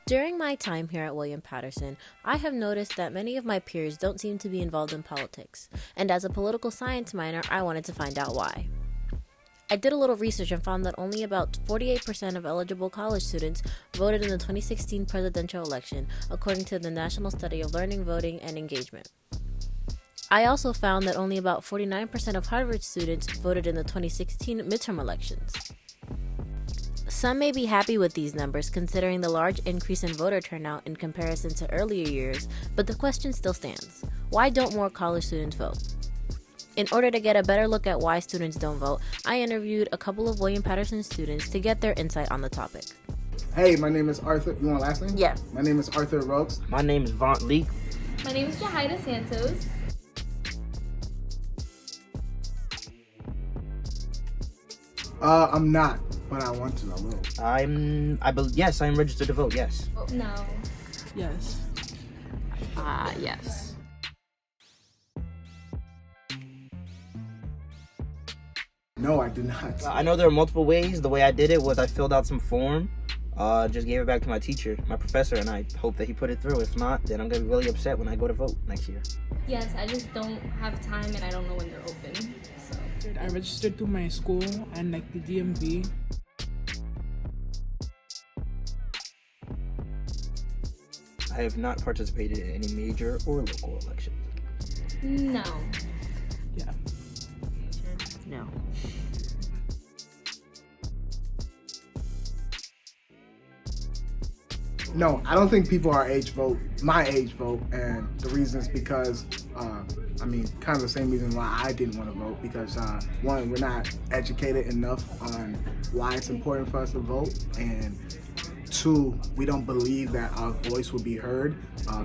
During my time here at William Patterson, I have noticed that many of my peers don't seem to be involved in politics, and as a political science minor, I wanted to find out why. I did a little research and found that only about 48% of eligible college students voted in the 2016 presidential election, according to the National Study of Learning, Voting, and Engagement. I also found that only about 49% of Harvard students voted in the 2016 midterm elections. Some may be happy with these numbers considering the large increase in voter turnout in comparison to earlier years, but the question still stands. Why don't more college students vote? In order to get a better look at why students don't vote, I interviewed a couple of William Patterson students to get their insight on the topic. Hey, my name is Arthur. You want a last name? Yeah. My name is Arthur Rokes. My name is Vaunt Leek. My name is Jahida Santos. I'm not, but I want to. I will. Yes, I'm registered to vote. Yes. Oh, no. Yes. Yes. No, I do not. I know there are multiple ways. The way I did it was I filled out some form, just gave it back to my teacher, my professor, and I hope that he put it through. If not, then I'm gonna be really upset when I go to vote next year. Yes, I just don't have time and I don't know when they're open. So. I registered to my school and like the DMV. I have not participated in any major or local elections. No. Yeah. No. No, I don't think people our age vote, my age vote, and the reason is because, kind of the same reason why I didn't want to vote, because one, we're not educated enough on why it's important for us to vote, and two, we don't believe that our voice will be heard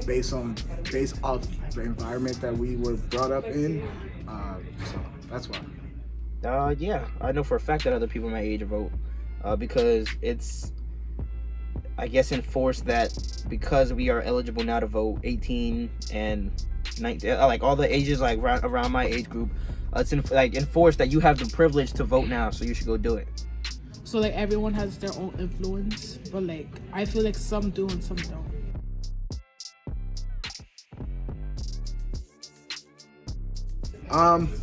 based off the environment that we were brought up in. So that's why. Yeah, I know for a fact that other people my age vote because it's, I guess, enforced that because we are eligible now to vote, 18 and 19, like all the ages like around my age group, it's enforced that you have the privilege to vote now, so you should go do it. So like everyone has their own influence, but like I feel like some do and some don't.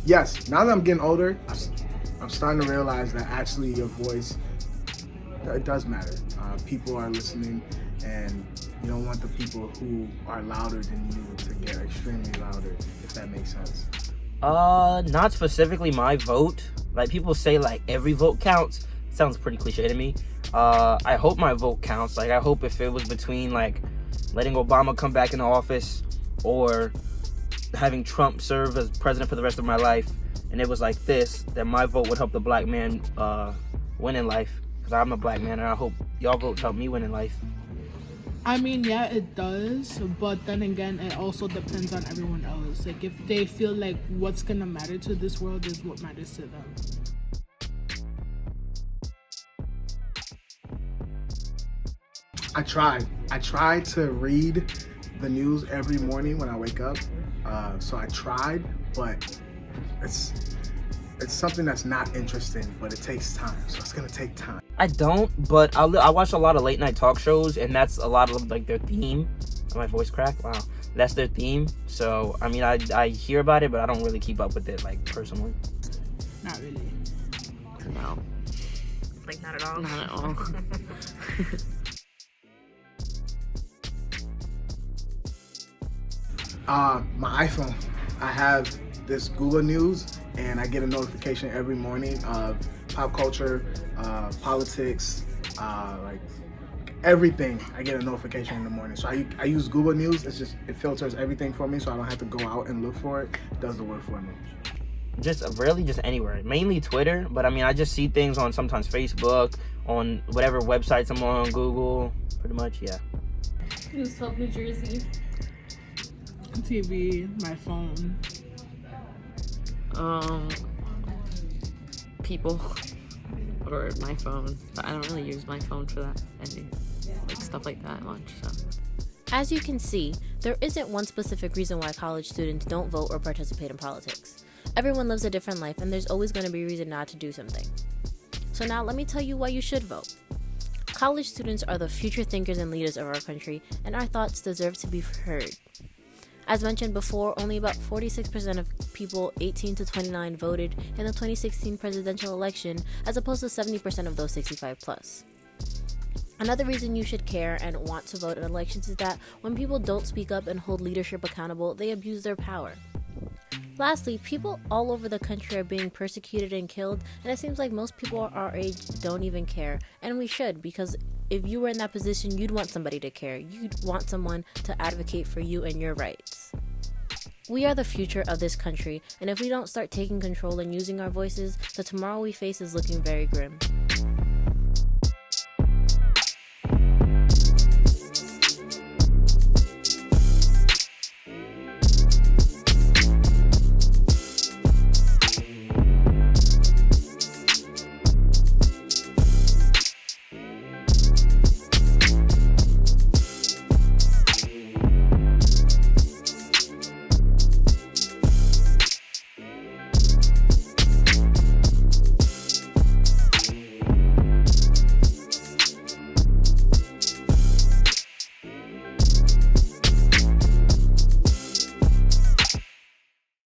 Yes, now that I'm getting older, I'm starting to realize that actually your voice, it does matter. People are listening, and you don't want the people who are louder than you to get extremely louder, if that makes sense. Not specifically my vote. Like people say like every vote counts. Sounds pretty cliche to me. I hope my vote counts. Like I hope if it was between like letting Obama come back into office or having Trump serve as president for the rest of my life, and it was like this, then my vote would help the black man win in life, because I'm a black man, and I hope y'all votes help me win in life. I mean, yeah, it does, but then again, it also depends on everyone else. Like if they feel like what's gonna matter to this world is what matters to them. I tried to read the news every morning when I wake up. So I tried, but it's something that's not interesting, but it takes time. So it's gonna take time. I don't, but I watch a lot of late night talk shows, and that's a lot of like their theme. My voice crack? Wow. That's their theme. So, I mean, I hear about it, but I don't really keep up with it, like, personally. Not really. No. Like, not at all? Not at all. My iPhone, I have this Google News, and I get a notification every morning of pop culture, politics, like everything. I get a notification in the morning. So I use Google News. It filters everything for me, so I don't have to go out and look for it. It does the work for me. Just anywhere. Mainly Twitter, but I mean, I just see things on sometimes Facebook, on whatever websites I'm on, Google, pretty much, yeah. News 12 New Jersey. TV, my phone. People or my phone, but I don't really use my phone for that and like stuff like that much. So As you can see, there isn't one specific reason why college students don't vote or participate in politics. Everyone lives a different life, and there's always going to be a reason not to do something. So now let me tell you why you should vote. College students are the future thinkers and leaders of our country, and our thoughts deserve to be heard. As mentioned before, only about 46% of people 18 to 29 voted in the 2016 presidential election, as opposed to 70% of those 65 plus. Another reason you should care and want to vote in elections is that when people don't speak up and hold leadership accountable, they abuse their power. Lastly, people all over the country are being persecuted and killed, and it seems like most people our age don't even care, and we should, because if you were in that position, you'd want somebody to care. You'd want someone to advocate for you and your rights. We are the future of this country, and if we don't start taking control and using our voices, the tomorrow we face is looking very grim.